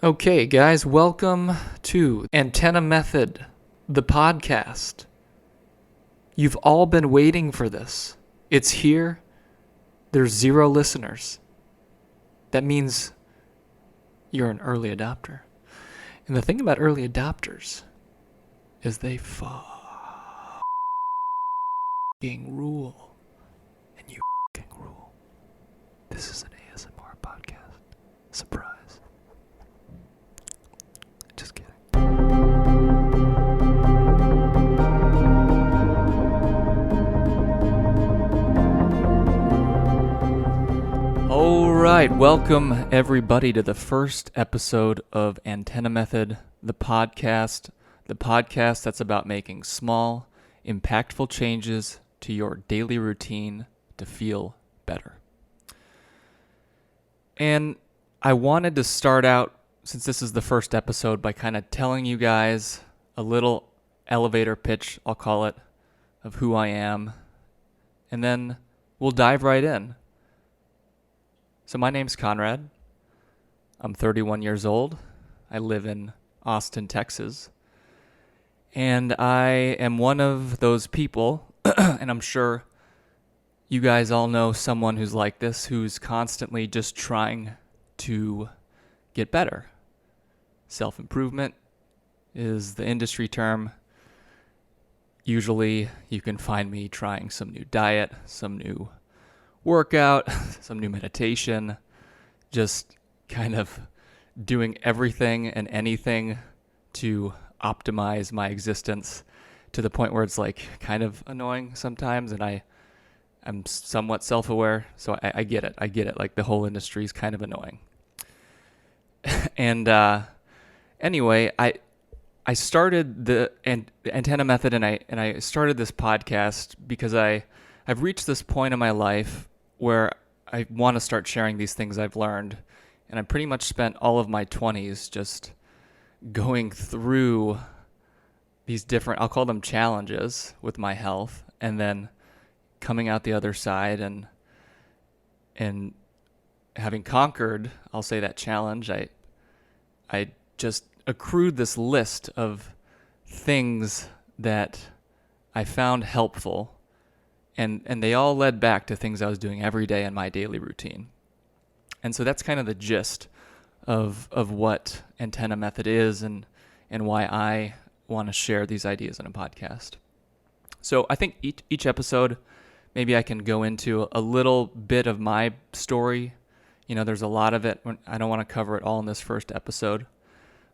Okay, guys, welcome to Antenna Method, the podcast. You've all been waiting for this. It's here. There's 0 listeners. That means you're an early adopter. And the thing about early adopters is they fucking rule. And you fucking rule. This is an ASMR podcast. Surprise. Just kidding. All right, welcome everybody to the first episode of Antenna Method, the podcast that's about making small, impactful changes to your daily routine to feel better. And I wanted to start out, since this is the first episode, by kind of telling you guys a little elevator pitch, I'll call it, of who I am, and then we'll dive right in. So my name's Conrad. I'm 31 years old. I live in Austin, Texas. And I am one of those people, and I'm sure you guys all know someone who's like this, who's constantly just trying to get better. Self-improvement is the industry term. Usually you can find me trying some new diet, some new workout, some new meditation, just kind of doing everything and anything to optimize my existence to the point where it's like kind of annoying sometimes, and I'm somewhat self-aware, so I get it. I get it. Like, the whole industry is kind of annoying. And anyway, I started the Antenna Method, and I started this podcast because I've reached this point in my life where I want to start sharing these things I've learned, and I pretty much spent all of my 20s just going through these different, I'll call them challenges with my health, and then coming out the other side and having conquered, I'll say, that challenge, I just accrued this list of things that I found helpful, and they all led back to things I was doing every day in my daily routine. And so that's kind of the gist of what Antenna Method is, and why I want to share these ideas in a podcast. So I think each episode, maybe I can go into a little bit of my story. You know, there's a lot of it. I don't want to cover it all in this first episode,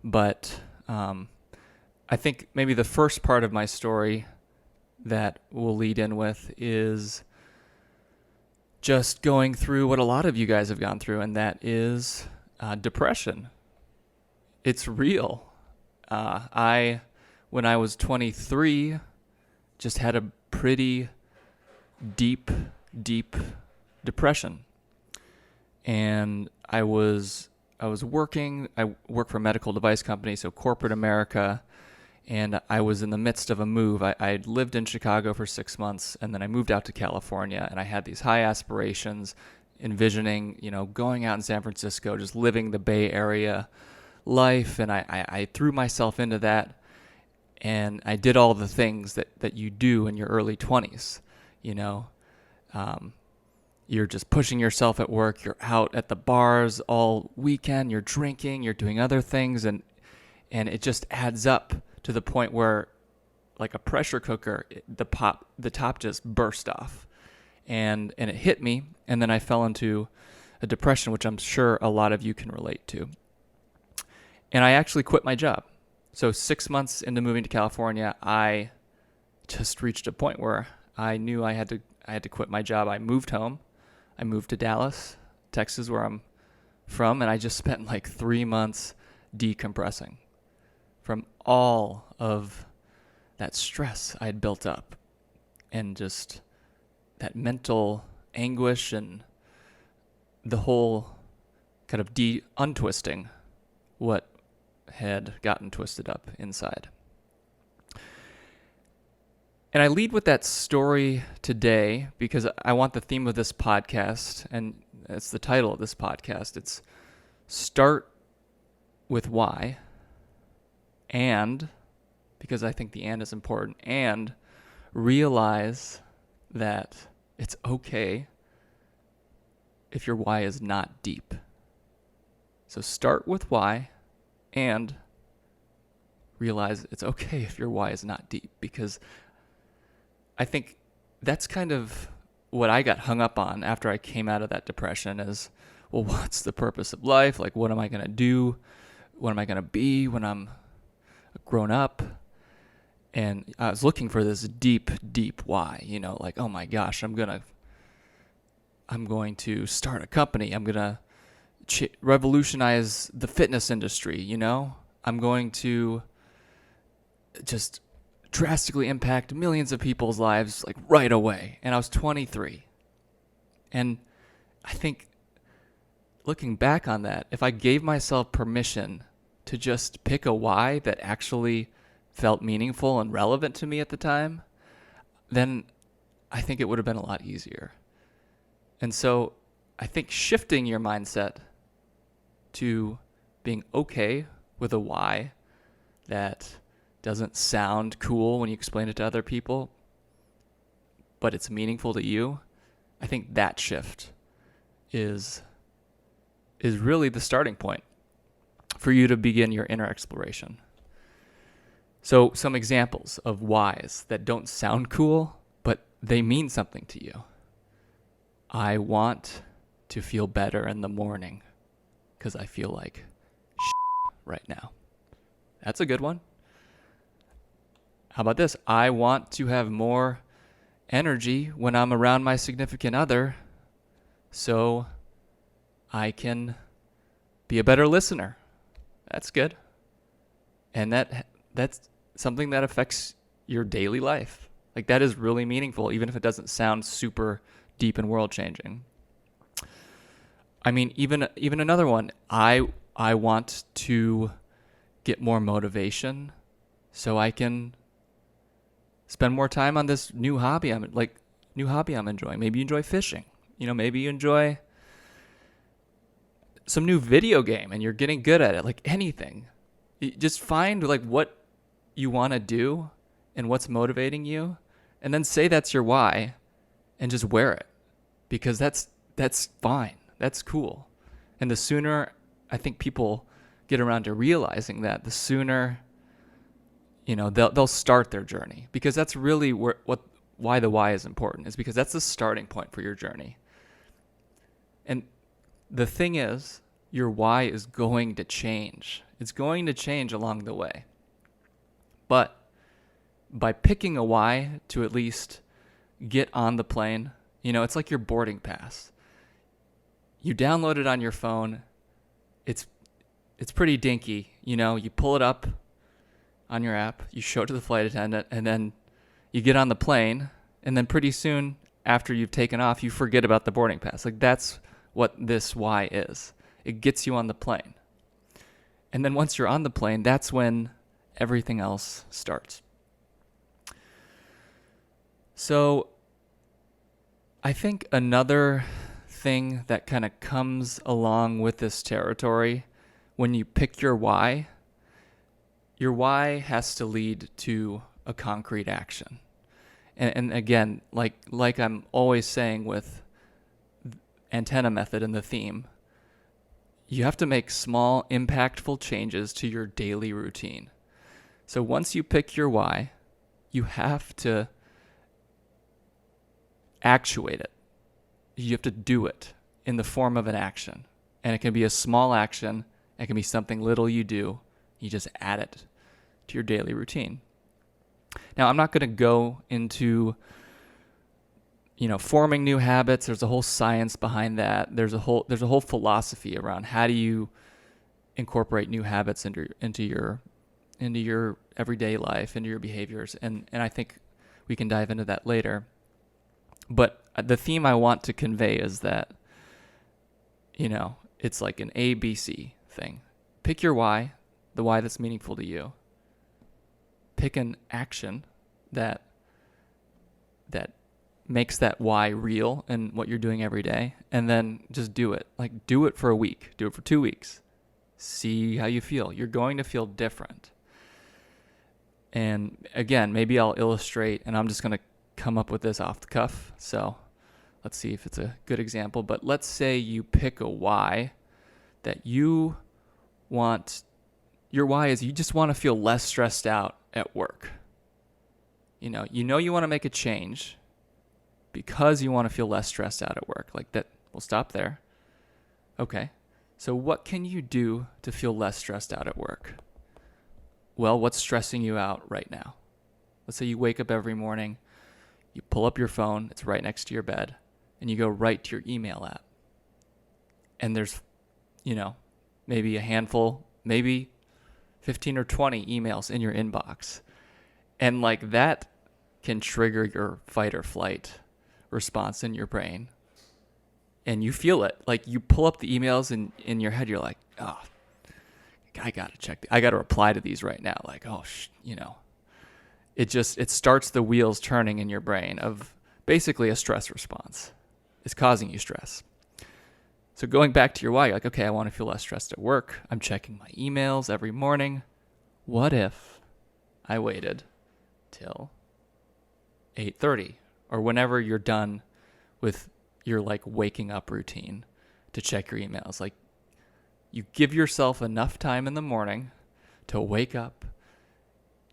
but I think maybe the first part of my story that we'll lead in with is just going through what a lot of you guys have gone through, and that is depression. It's real. When I was 23, just had a pretty deep depression. And I was working. I work for a medical device company, so corporate America, and I was in the midst of a move. I lived in Chicago for 6 months, and then I moved out to California, and I had these high aspirations, envisioning, going out in San Francisco, just living the Bay Area life, and I threw myself into that, and I did all the things that you do in your early 20s, You're just pushing yourself at work. You're out at the bars all weekend. You're drinking. You're doing other things, and it just adds up to the point where, like a pressure cooker, the top just burst off, and it hit me. And then I fell into a depression, which I'm sure a lot of you can relate to. And I actually quit my job. So 6 months into moving to California, I just reached a point where I knew I had to quit my job. I moved home. I moved to Dallas, Texas, where I'm from, and I just spent like 3 months decompressing from all of that stress I had built up, and just that mental anguish, and the whole kind of untwisting what had gotten twisted up inside. And I lead with that story today because I want the theme of this podcast, and it's the title of this podcast, it's Start with why, and because I think the and is important, and realize that it's okay if your why is not deep. So start with why and realize it's okay if your why is not deep, because I think that's kind of what I got hung up on after I came out of that depression is, well, what's the purpose of life? Like, what am I going to do? What am I going to be when I'm grown up? And I was looking for this deep, deep why, like, oh my gosh, I'm going to start a company. I'm going to revolutionize the fitness industry, I'm going to just drastically impact millions of people's lives like right away. And I was 23. And I think looking back on that, if I gave myself permission to just pick a why that actually felt meaningful and relevant to me at the time, then I think it would have been a lot easier. And so I think shifting your mindset to being okay with a why that doesn't sound cool when you explain it to other people, but it's meaningful to you, I think that shift is really the starting point for you to begin your inner exploration. So some examples of whys that don't sound cool, but they mean something to you. I want to feel better in the morning because I feel like right now. That's a good one. How about this? I want to have more energy when I'm around my significant other so I can be a better listener. That's good. And that's something that affects your daily life. Like, that is really meaningful, even if it doesn't sound super deep and world-changing. I mean, even another one. I want to get more motivation so I can spend more time on this new hobby I'm enjoying. Maybe you enjoy fishing. Maybe you enjoy some new video game and you're getting good at it. Like, anything. You just find like what you want to do and what's motivating you, and then say that's your why and just wear it, because that's fine. That's cool. And the sooner I think people get around to realizing that, the sooner they'll start their journey, because that's really why the why is important, is because that's the starting point for your journey. And the thing is, your why is going to change. It's going to change along the way. But by picking a why to at least get on the plane, it's like your boarding pass. You download it on your phone. It's pretty dinky. You pull it up on your app, you show it to the flight attendant, and then you get on the plane, and then pretty soon after you've taken off, you forget about the boarding pass. Like, that's what this why is. It gets you on the plane. And then once you're on the plane, that's when everything else starts. So I think another thing that kind of comes along with this territory, when you pick your why has to lead to a concrete action. And again, like I'm always saying with antenna method and the theme, you have to make small, impactful changes to your daily routine. So once you pick your why, you have to actuate it. You have to do it in the form of an action. And it can be a small action. It can be something little you do. You just add it to your daily routine. Now, I'm not going to go into forming new habits. There's a whole science behind that. There's a whole philosophy around how do you incorporate new habits into your everyday life, into your behaviors, and I think we can dive into that later. But the theme I want to convey is that it's like an ABC thing. Pick your why, the why that's meaningful to you. Pick an action that makes that why real in what you're doing every day, and then just do it. Like, do it for a week. Do it for 2 weeks. See how you feel. You're going to feel different. And again, maybe I'll illustrate, and I'm just going to come up with this off the cuff. So let's see if it's a good example. But let's say you pick a why that you want. Your why is you just want to feel less stressed out at work. You want to make a change because you want to feel less stressed out at work. Like that, we'll stop there. Okay. So what can you do to feel less stressed out at work? Well, what's stressing you out right now? Let's say you wake up every morning, you pull up your phone, it's right next to your bed, and you go right to your email app. And there's, maybe a handful, maybe 15 or 20 emails in your inbox. And like that can trigger your fight or flight response in your brain. And you feel it. Like you pull up the emails and in your head, you're like, oh, I got to check. I got to reply to these right now. Like, it starts the wheels turning in your brain of basically a stress response. It's causing you stress. So going back to your why, you're like, okay, I want to feel less stressed at work. I'm checking my emails every morning. What if I waited till 8:30 or whenever you're done with your like waking up routine to check your emails? Like you give yourself enough time in the morning to wake up,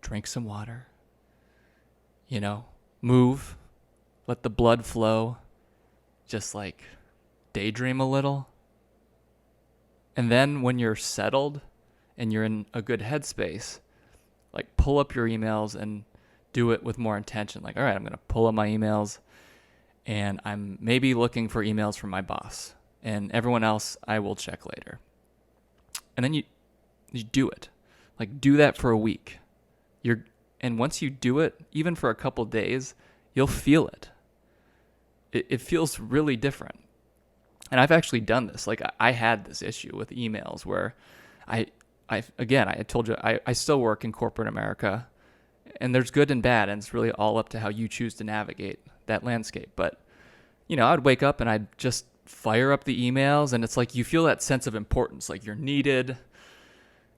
drink some water, move, let the blood flow, just like daydream a little. And then when you're settled and you're in a good headspace, like pull up your emails and do it with more intention. Like, all right, I'm going to pull up my emails and I'm maybe looking for emails from my boss, and everyone else I will check later. And then you do it. Like do that for a week. And once you do it, even for a couple days, you'll feel it. It feels really different. And I've actually done this. Like I had this issue with emails where I told you, I still work in corporate America, and there's good and bad, and it's really all up to how you choose to navigate that landscape. But, I'd wake up and I'd just fire up the emails, and it's like you feel that sense of importance, like you're needed,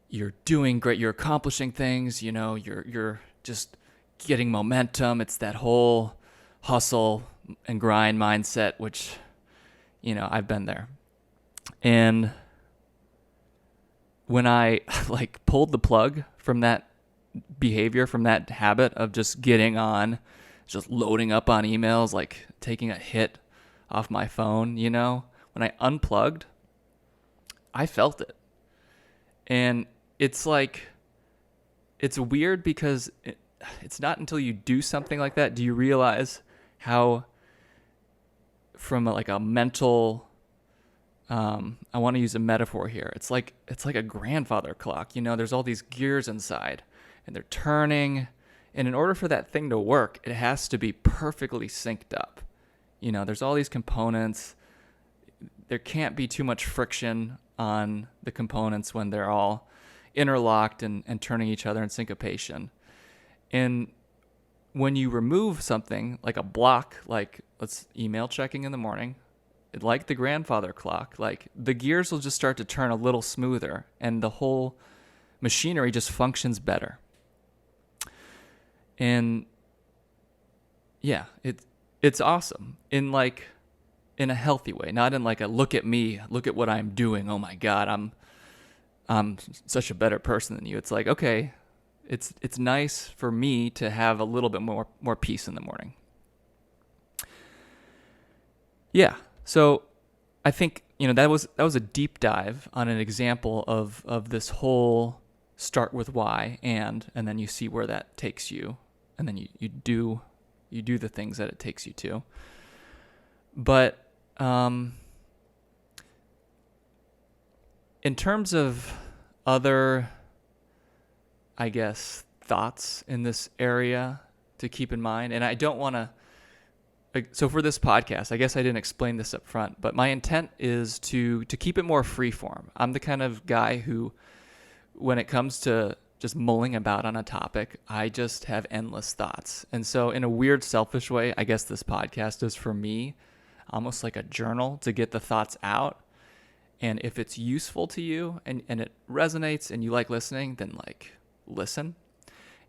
you're doing great, you're accomplishing things, you're just getting momentum. It's that whole hustle and grind mindset, which, I've been there. And when I like pulled the plug from that behavior, from that habit of just getting on, just loading up on emails, like taking a hit off my phone, when I unplugged, I felt it. And it's like, it's weird because it's not until you do something like that do you realize how from a mental, I want to use a metaphor here. It's like a grandfather clock. There's all these gears inside and they're turning. And in order for that thing to work, it has to be perfectly synced up. There's all these components. There can't be too much friction on the components when they're all interlocked and turning each other in syncopation. And when you remove something like a block, like let's email checking in the morning, like the grandfather clock, like the gears will just start to turn a little smoother and the whole machinery just functions better. And yeah, it's awesome in a healthy way, not in like a look at me, look at what I'm doing. Oh my God, I'm such a better person than you. It's like, okay, it's nice for me to have a little bit more peace in the morning. Yeah. So I think, that was a deep dive on an example of this whole start with why and then you see where that takes you, and then you do the things that it takes you to. But in terms of other, I guess, thoughts in this area to keep in mind, and I don't want to, so for this podcast, I guess I didn't explain this up front, but my intent is to keep it more freeform. I'm the kind of guy who, when it comes to just mulling about on a topic, I just have endless thoughts. And so in a weird, selfish way, I guess this podcast is for me almost like a journal to get the thoughts out. And if it's useful to you and it resonates and you like listening, then like listen.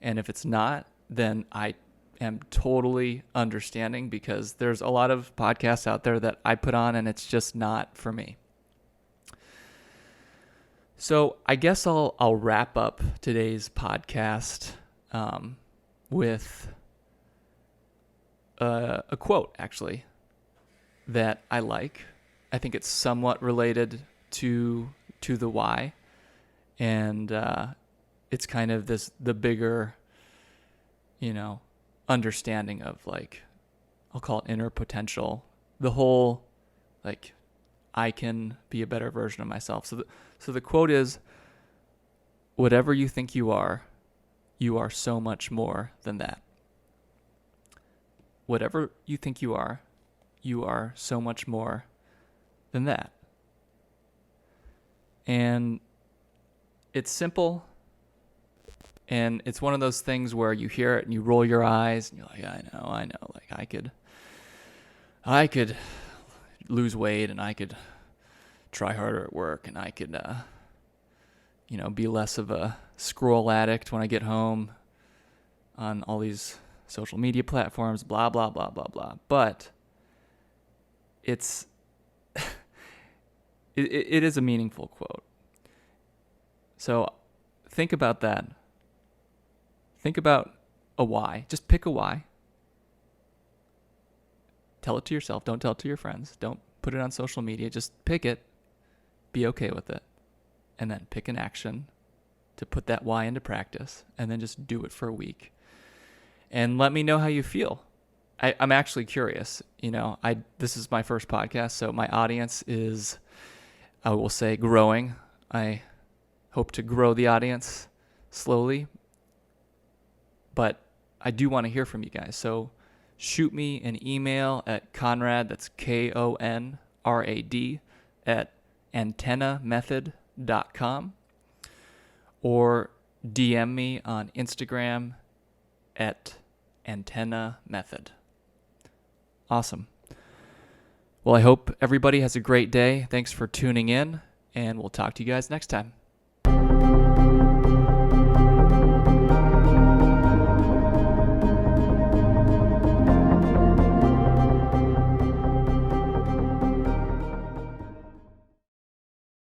And if it's not, then I am totally understanding, because there's a lot of podcasts out there that I put on and it's just not for me. So I guess I'll wrap up today's podcast with a quote, actually, that I like. I think it's somewhat related to the why, and it's kind of the bigger, understanding of, like, I'll call it inner potential, the whole, like, I can be a better version of myself. So the quote is, whatever you think you are so much more than that. Whatever you think you are so much more than that. And it's simple, and it's one of those things where you hear it and you roll your eyes and you're like, I know, like I could lose weight, and I could try harder at work, and I could be less of a scroll addict when I get home on all these social media platforms, blah blah blah blah blah. But it's it is a meaningful quote. So think about that. Think about a why. Just pick a why. Tell it to yourself. Don't tell it to your friends. Don't put it on social media. Just pick it. Be okay with it. And then pick an action to put that why into practice. And then just do it for a week. And let me know how you feel. I'm actually curious. This is my first podcast, so my audience is, I will say, growing. I hope to grow the audience slowly. But I do want to hear from you guys. So shoot me an email at Conrad, that's KONRAD, at antennamethod.com, or DM me on Instagram at antennamethod. Awesome. Well, I hope everybody has a great day. Thanks for tuning in, and we'll talk to you guys next time.